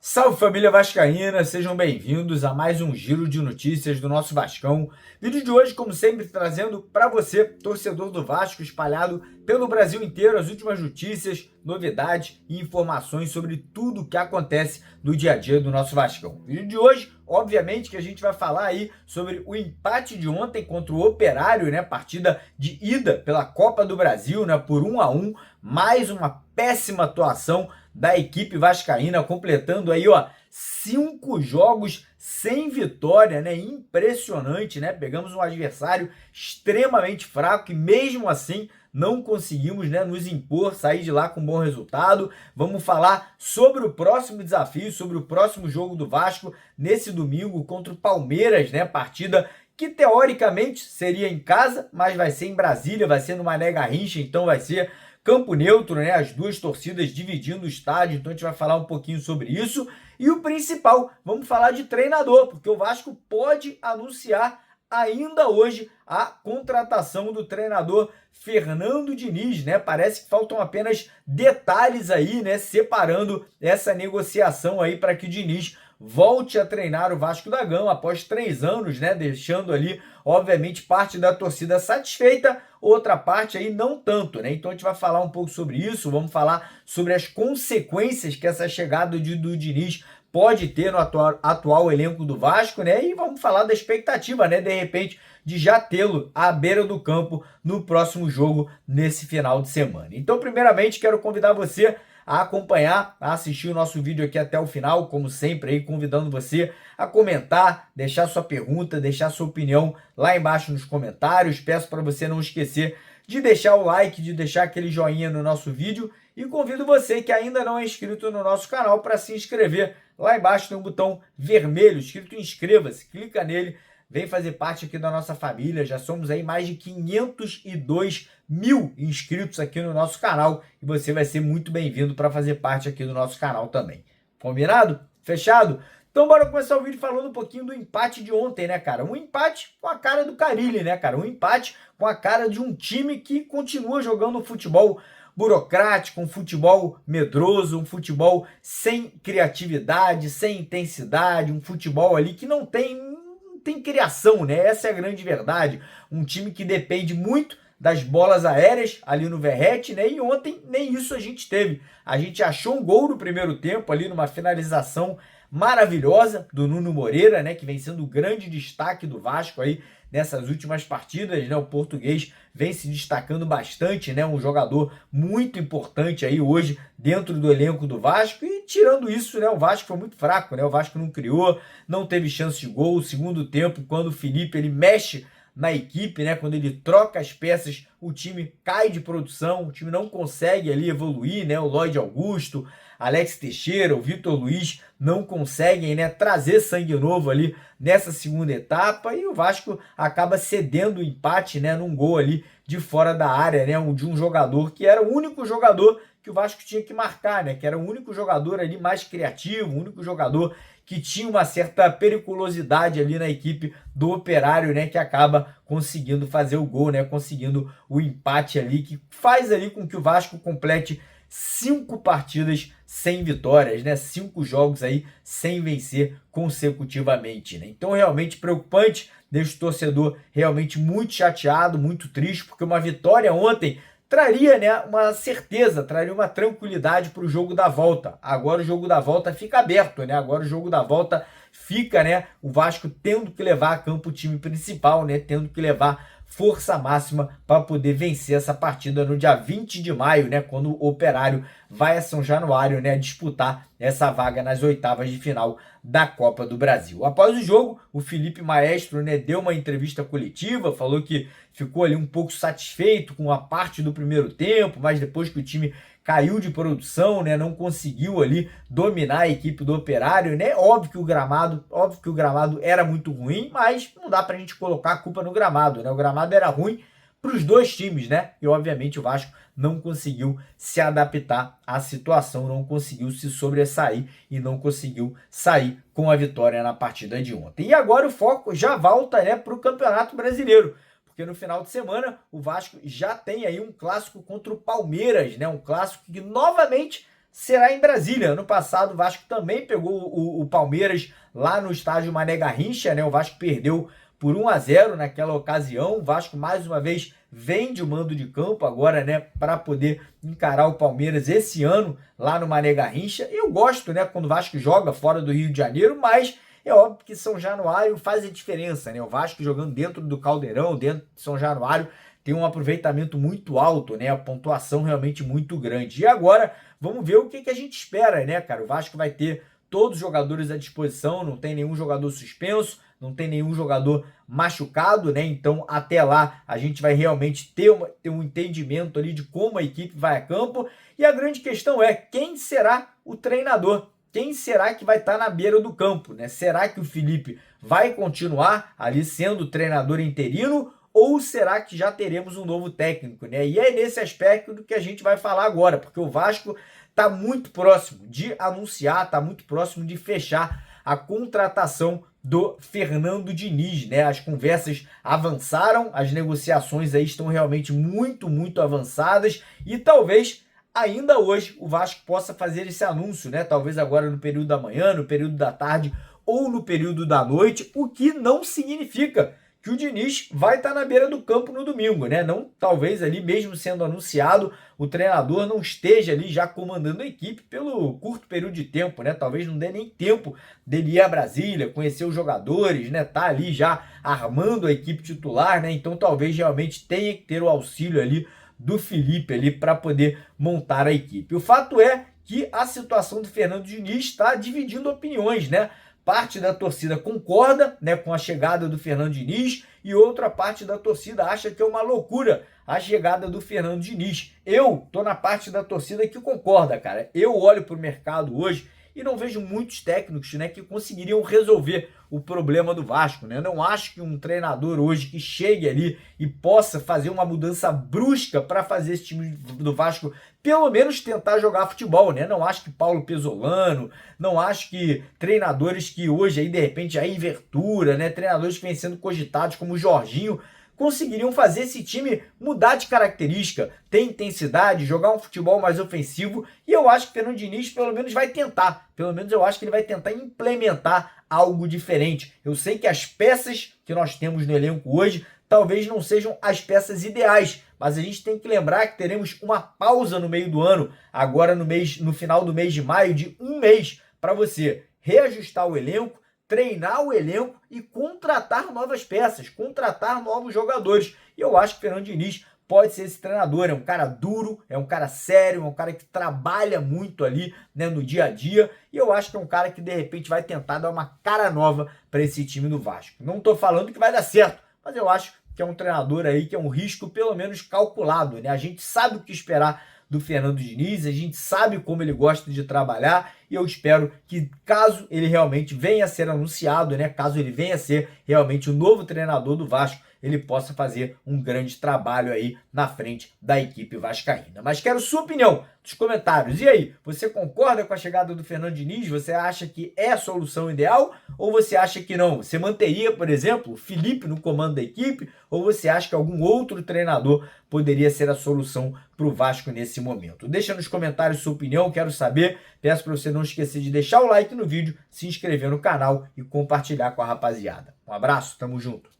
Salve família vascaína, sejam bem-vindos a mais um giro de notícias do nosso Vascão. Vídeo de hoje, como sempre, trazendo para você, torcedor do Vasco, espalhado pelo Brasil inteiro, as últimas notícias, novidades e informações sobre tudo o que acontece no dia a dia do nosso Vascão. Vídeo de hoje, obviamente, que a gente vai falar aí sobre o empate de ontem contra o Operário, né? Partida de ida pela Copa do Brasil, né? Por 1-1, mais uma péssima atuação da equipe vascaína, completando aí, 5 jogos sem vitória, né? Impressionante, né? Pegamos um adversário extremamente fraco e mesmo assim não conseguimos, né, nos impor, sair de lá com um bom resultado. Vamos falar sobre o próximo desafio, sobre o próximo jogo do Vasco nesse domingo contra o Palmeiras, né? Partida que teoricamente seria em casa, mas vai ser em Brasília, vai ser no Mané Garrincha, então vai ser campo neutro, né? As duas torcidas dividindo o estádio, então a gente vai falar um pouquinho sobre isso. E o principal, vamos falar de treinador, porque o Vasco pode anunciar ainda hoje a contratação do treinador Fernando Diniz, né? Parece que faltam apenas detalhes aí, né? Separando essa negociação aí para que o Diniz volte a treinar o Vasco da Gama após 3 anos, né? Deixando ali, obviamente, parte da torcida satisfeita, outra parte aí não tanto, né? Então a gente vai falar um pouco sobre isso, vamos falar sobre as consequências que essa chegada do Diniz pode ter no atual elenco do Vasco, né? E vamos falar da expectativa, né? De repente, de já tê-lo à beira do campo no próximo jogo nesse final de semana. Então, primeiramente, quero convidar você a acompanhar, a assistir o nosso vídeo aqui até o final, como sempre, aí convidando você a comentar, deixar sua pergunta, deixar sua opinião lá embaixo nos comentários. Peço para você não esquecer de deixar o like, de deixar aquele joinha no nosso vídeo e convido você que ainda não é inscrito no nosso canal para se inscrever. Lá embaixo tem um botão vermelho escrito inscreva-se, clica nele, vem fazer parte aqui da nossa família. Já somos aí mais de 502 mil inscritos aqui no nosso canal e você vai ser muito bem-vindo para fazer parte aqui do nosso canal também. Combinado? Fechado? Então bora começar o vídeo falando um pouquinho do empate de ontem, né, cara? Um empate com a cara do Carille, né, cara? Um empate com a cara de um time que continua jogando futebol burocrático, um futebol medroso, um futebol sem criatividade, sem intensidade, um futebol ali que não tem criação, né? Essa é a grande verdade. Um time que depende muito das bolas aéreas ali no Verratti, né? E ontem nem isso a gente teve. A gente achou um gol no primeiro tempo ali numa finalização maravilhosa do Nuno Moreira, né? Que vem sendo o grande destaque do Vasco aí nessas últimas partidas, né? O português vem se destacando bastante, né? Um jogador muito importante aí hoje dentro do elenco do Vasco. E tirando isso, né? O Vasco foi muito fraco, né? O Vasco não criou, não teve chance de gol. O segundo tempo, quando o Felipe ele mexe na equipe, né? Quando ele troca as peças, o time cai de produção, o time não consegue ali evoluir, né? O Lloyd Augusto, Alex Teixeira, o Vitor Luiz não conseguem, né, trazer sangue novo ali nessa segunda etapa e o Vasco acaba cedendo o empate, né, num gol ali de fora da área, né, de um jogador que era o único jogador que o Vasco tinha que marcar, né, que era o único jogador ali mais criativo, o único jogador que tinha uma certa periculosidade ali na equipe do Operário, né, que acaba conseguindo fazer o gol, né, conseguindo o empate ali, que faz ali com que o Vasco complete 5 partidas sem vitórias, né? 5 jogos aí sem vencer consecutivamente, né? Então, realmente preocupante, deixa o torcedor realmente muito chateado, muito triste, porque uma vitória ontem traria, né, uma certeza, traria uma tranquilidade para o jogo da volta. Agora o jogo da volta fica aberto, né? Agora o jogo da volta fica, né, o Vasco tendo que levar a campo o time principal, né, tendo que levar força máxima para poder vencer essa partida no dia 20 de maio, né, quando o Operário vai a São Januário, né, disputar essa vaga nas oitavas de final da Copa do Brasil. Após o jogo, o Felipe Maestro, né, deu uma entrevista coletiva, falou que ficou ali um pouco satisfeito com a parte do primeiro tempo, mas depois que o time caiu de produção, né, não conseguiu ali dominar a equipe do Operário, né? Óbvio que o gramado era muito ruim, mas não dá pra gente colocar a culpa no gramado, né? O gramado era ruim para os dois times, né? E obviamente o Vasco não conseguiu se adaptar à situação, não conseguiu se sobressair e não conseguiu sair com a vitória na partida de ontem. E agora o foco já volta, né, para o Campeonato Brasileiro, porque no final de semana o Vasco já tem aí um clássico contra o Palmeiras, né? Um clássico que novamente será em Brasília. Ano passado o Vasco também pegou o Palmeiras lá no estádio Mané Garrincha, né? O Vasco perdeu por 1-0 naquela ocasião. O Vasco mais uma vez vem de mando de campo agora, né, para poder encarar o Palmeiras esse ano lá no Mané Garrincha. Eu gosto, né, quando o Vasco joga fora do Rio de Janeiro, mas é óbvio que São Januário faz a diferença, né? O Vasco jogando dentro do Caldeirão, dentro de São Januário, tem um aproveitamento muito alto, né? A pontuação realmente muito grande. E agora, vamos ver o que a gente espera, né, cara? O Vasco vai ter todos os jogadores à disposição, não tem nenhum jogador suspenso, não tem nenhum jogador machucado, né? Então, até lá, a gente vai realmente ter um entendimento ali de como a equipe vai a campo. E a grande questão é, quem será o treinador? Quem será que vai estar na beira do campo, né? Será que o Felipe vai continuar ali sendo treinador interino ou será que já teremos um novo técnico, né? E é nesse aspecto do que a gente vai falar agora, porque o Vasco está muito próximo de anunciar, está muito próximo de fechar a contratação do Fernando Diniz, né? As conversas avançaram, as negociações aí estão realmente muito avançadas e talvez ainda hoje o Vasco possa fazer esse anúncio, né? Talvez agora no período da manhã, no período da tarde ou no período da noite, o que não significa que o Diniz vai estar na beira do campo no domingo, né? Não, talvez ali mesmo sendo anunciado, o treinador não esteja ali já comandando a equipe pelo curto período de tempo, né? Talvez não dê nem tempo dele ir a Brasília, conhecer os jogadores, né? Tá ali já armando a equipe titular, né? Então talvez realmente tenha que ter o auxílio ali do Felipe ali para poder montar a equipe. O fato é que a situação do Fernando Diniz está dividindo opiniões, né? Parte da torcida concorda, né, com a chegada do Fernando Diniz e outra parte da torcida acha que é uma loucura a chegada do Fernando Diniz. Eu tô na parte da torcida que concorda, cara. Eu olho para o mercado hoje e não vejo muitos técnicos, né, que conseguiriam resolver o problema do Vasco, né? Eu não acho que um treinador hoje que chegue ali e possa fazer uma mudança brusca para fazer esse time do Vasco pelo menos tentar jogar futebol, né? Não acho que Paulo Pesolano, não acho que treinadores que hoje aí de repente a Invertura, né, treinadores que vêm sendo cogitados como o Jorginho, conseguiriam fazer esse time mudar de característica, ter intensidade, jogar um futebol mais ofensivo, e eu acho que o Fernando Diniz pelo menos vai tentar, pelo menos eu acho que ele vai tentar implementar algo diferente. Eu sei que as peças que nós temos no elenco hoje talvez não sejam as peças ideais, mas a gente tem que lembrar que teremos uma pausa no meio do ano, agora no final do mês de maio, de um mês, para você reajustar o elenco, treinar o elenco e contratar novas peças, contratar novos jogadores. E eu acho que o Fernando Diniz pode ser esse treinador. É um cara duro, é um cara sério, é um cara que trabalha muito ali, né, no dia a dia. E eu acho que é um cara que de repente vai tentar dar uma cara nova para esse time do Vasco. Não estou falando que vai dar certo, mas eu acho que é um treinador aí que é um risco pelo menos calculado, né? A gente sabe o que esperar do Fernando Diniz, a gente sabe como ele gosta de trabalhar e eu espero que caso ele realmente venha a ser anunciado, né, caso ele venha a ser realmente o novo treinador do Vasco, ele possa fazer um grande trabalho aí na frente da equipe vascaína. Mas quero sua opinião nos comentários. E aí, você concorda com a chegada do Fernando Diniz? Você acha que é a solução ideal? Ou você acha que não? Você manteria, por exemplo, o Felipe no comando da equipe? Ou você acha que algum outro treinador poderia ser a solução para o Vasco nesse momento? Deixa nos comentários sua opinião, quero saber. Peço para você não esquecer de deixar o like no vídeo, se inscrever no canal e compartilhar com a rapaziada. Um abraço, tamo junto.